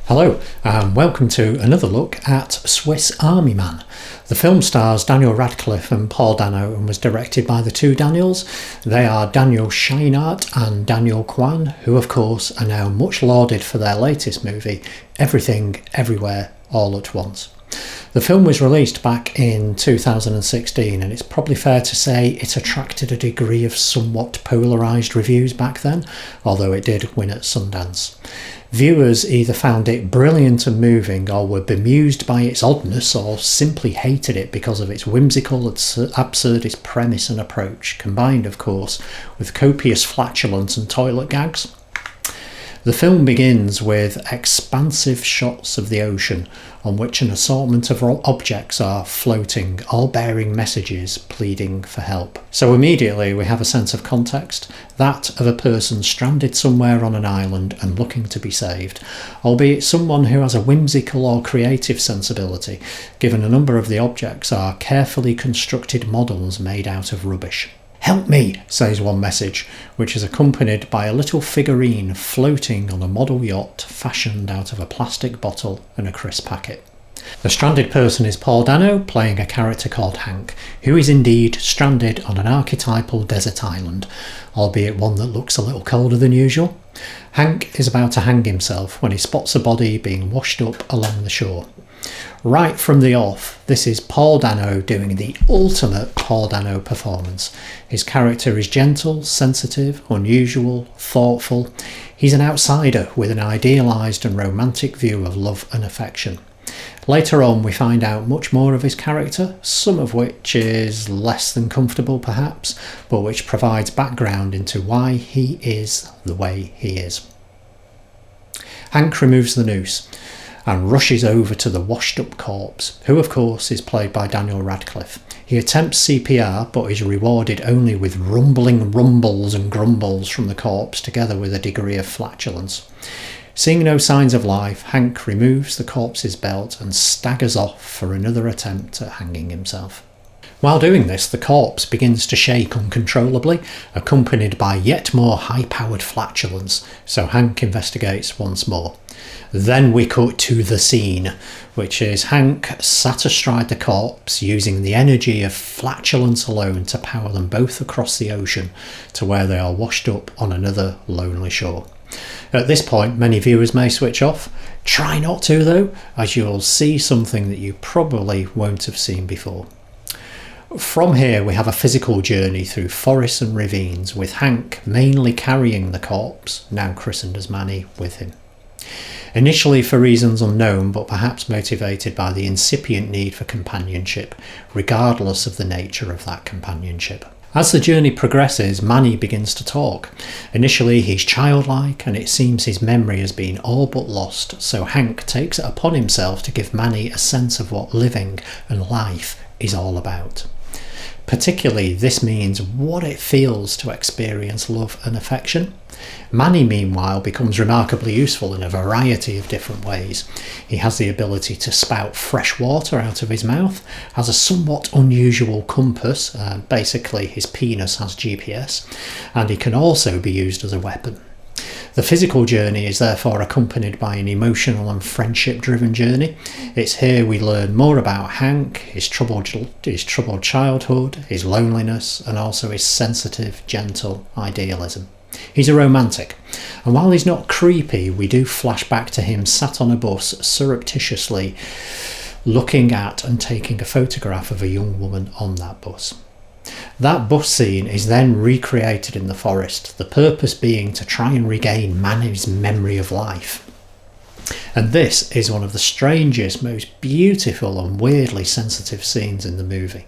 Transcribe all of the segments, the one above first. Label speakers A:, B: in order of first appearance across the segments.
A: Hello, and welcome to another look at Swiss Army Man. The film stars Daniel Radcliffe and Paul Dano and was directed by the two Daniels. They are Daniel Scheinert and Daniel Kwan, who of course are now much lauded for their latest movie, Everything, Everywhere, All at Once. The film was released back in 2016 and it's probably fair to say it attracted a degree of somewhat polarised reviews back then, although it did win at Sundance. Viewers either found it brilliant and moving or were bemused by its oddness or simply hated it because of its whimsical absurdist premise and approach, combined of course with copious flatulence and toilet gags. The film begins with expansive shots of the ocean on which an assortment of objects are floating, all bearing messages pleading for help. So immediately we have a sense of context, that of a person stranded somewhere on an island and looking to be saved, albeit someone who has a whimsical or creative sensibility, given a number of the objects are carefully constructed models made out of rubbish. "Help me," says one message, which is accompanied by a little figurine floating on a model yacht fashioned out of a plastic bottle and a crisp packet. The stranded person is Paul Dano, playing a character called Hank, who is indeed stranded on an archetypal desert island, albeit one that looks a little colder than usual. Hank is about to hang himself when he spots a body being washed up along the shore. Right from the off, this is Paul Dano doing the ultimate Paul Dano performance. His character is gentle, sensitive, unusual, thoughtful. He's an outsider with an idealised and romantic view of love and affection. Later on we find out much more of his character, some of which is less than comfortable perhaps, but which provides background into why he is the way he is. Hank removes the noose and rushes over to the washed up corpse, who of course is played by Daniel Radcliffe. He attempts CPR but is rewarded only with rumbling rumbles and grumbles from the corpse, together with a degree of flatulence. Seeing no signs of life, Hank removes the corpse's belt and staggers off for another attempt at hanging himself. While doing this, the corpse begins to shake uncontrollably, accompanied by yet more high-powered flatulence, so Hank investigates once more. Then we cut to the scene, which is Hank sat astride the corpse, using the energy of flatulence alone to power them both across the ocean to where they are washed up on another lonely shore. At this point, many viewers may switch off. Try not to though, as you'll see something that you probably won't have seen before. From here we have a physical journey through forests and ravines, with Hank mainly carrying the corpse, now christened as Manny, with him. Initially for reasons unknown, but perhaps motivated by the incipient need for companionship, regardless of the nature of that companionship. As the journey progresses, Manny begins to talk. Initially he's childlike and it seems his memory has been all but lost, so Hank takes it upon himself to give Manny a sense of what living and life is all about. Particularly, this means what it feels to experience love and affection. Manny, meanwhile, becomes remarkably useful in a variety of different ways. He has the ability to spout fresh water out of his mouth, has a somewhat unusual compass, basically his penis has GPS, and he can also be used as a weapon. The physical journey is therefore accompanied by an emotional and friendship-driven journey. It's here we learn more about Hank, his troubled childhood, his loneliness, and also his sensitive, gentle idealism. He's a romantic, and while he's not creepy, we do flash back to him sat on a bus surreptitiously looking at and taking a photograph of a young woman on that bus. That bus scene is then recreated in the forest, the purpose being to try and regain Manny's memory of life. And this is one of the strangest, most beautiful and weirdly sensitive scenes in the movie.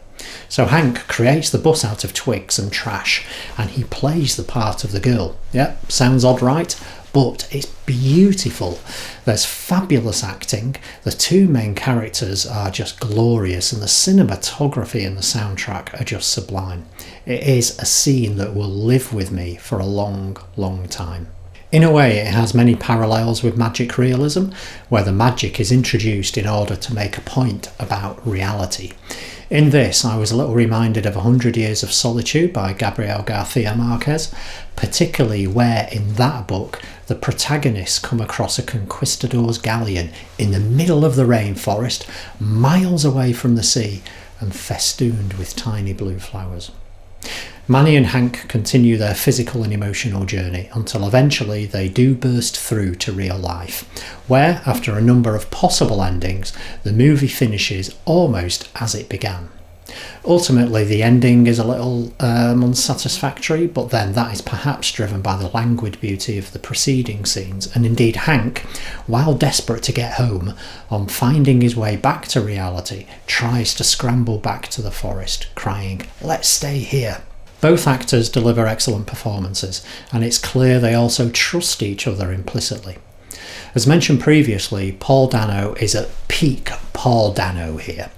A: So Hank creates the bus out of twigs and trash, and he plays the part of the girl. Yep, sounds odd, right? But it's beautiful. There's fabulous acting, the two main characters are just glorious, and the cinematography and the soundtrack are just sublime. It is a scene that will live with me for a long, long time. In a way, it has many parallels with magic realism, where the magic is introduced in order to make a point about reality. In this, I was a little reminded of 100 Years of Solitude by Gabriel Garcia Marquez, particularly where in that book the protagonists come across a conquistador's galleon in the middle of the rainforest, miles away from the sea and festooned with tiny blue flowers. Manny and Hank continue their physical and emotional journey until eventually they do burst through to real life, where, after a number of possible endings, the movie finishes almost as it began. Ultimately, the ending is a little unsatisfactory, but then that is perhaps driven by the languid beauty of the preceding scenes, and indeed Hank, while desperate to get home, on finding his way back to reality, tries to scramble back to the forest, crying, "Let's stay here." Both actors deliver excellent performances, and it's clear they also trust each other implicitly. As mentioned previously, Paul Dano is at peak Paul Dano here.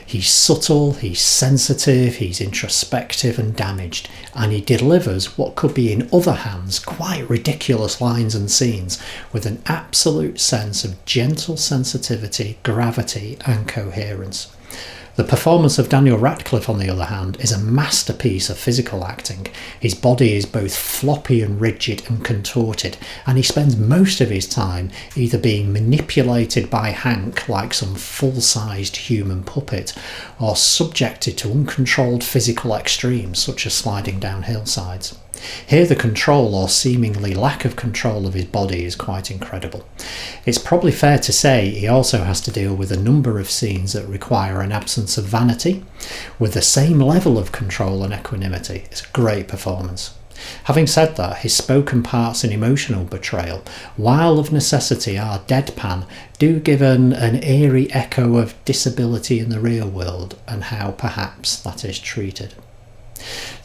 A: He's subtle, he's sensitive, he's introspective and damaged, and he delivers what could be in other hands quite ridiculous lines and scenes with an absolute sense of gentle sensitivity, gravity and coherence. The performance of Daniel Radcliffe, on the other hand, is a masterpiece of physical acting. His body is both floppy and rigid and contorted, and he spends most of his time either being manipulated by Hank like some full-sized human puppet, or subjected to uncontrolled physical extremes such as sliding down hillsides. Here the control or seemingly lack of control of his body is quite incredible. It's probably fair to say he also has to deal with a number of scenes that require an absence of vanity, with the same level of control and equanimity. It's a great performance. Having said that, his spoken parts and emotional betrayal, while of necessity are deadpan, do give an eerie echo of disability in the real world and how perhaps that is treated.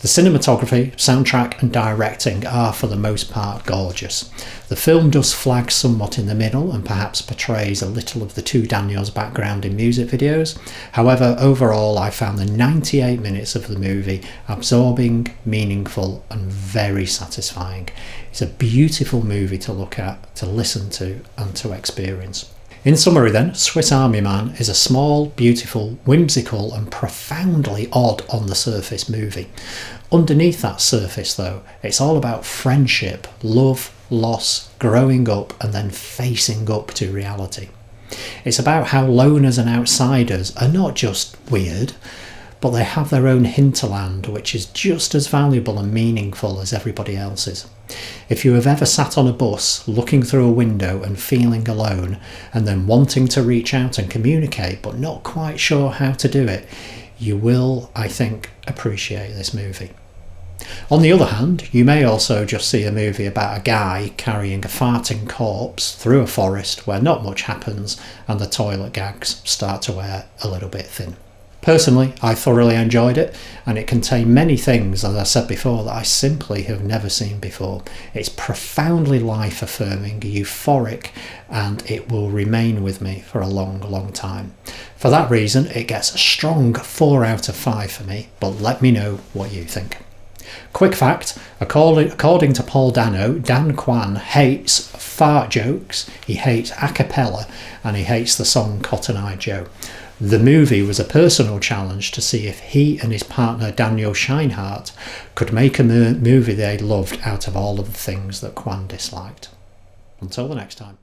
A: The cinematography, soundtrack and directing are for the most part gorgeous. The film does flag somewhat in the middle and perhaps portrays a little of the two Daniels' background in music videos. However, overall I found the 98 minutes of the movie absorbing, meaningful and very satisfying. It's a beautiful movie to look at, to listen to and to experience. In summary then, Swiss Army Man is a small, beautiful, whimsical and profoundly odd on the surface movie. Underneath that surface though, it's all about friendship, love, loss, growing up and then facing up to reality. It's about how loners and outsiders are not just weird, but they have their own hinterland which is just as valuable and meaningful as everybody else's. If you have ever sat on a bus looking through a window and feeling alone and then wanting to reach out and communicate but not quite sure how to do it, you will, I think, appreciate this movie. On the other hand, you may also just see a movie about a guy carrying a farting corpse through a forest where not much happens and the toilet gags start to wear a little bit thin. Personally, I thoroughly enjoyed it, and it contained many things, as I said before, that I simply have never seen before. It's profoundly life-affirming, euphoric, and it will remain with me for a long, long time. For that reason, it gets a strong 4 out of 5 for me, but let me know what you think. Quick fact, according to Paul Dano, Dan Kwan hates fart jokes, he hates a cappella, and he hates the song Cotton Eye Joe. The movie was a personal challenge to see if he and his partner Daniel Scheinert could make a movie they loved out of all of the things that Kwan disliked. Until the next time.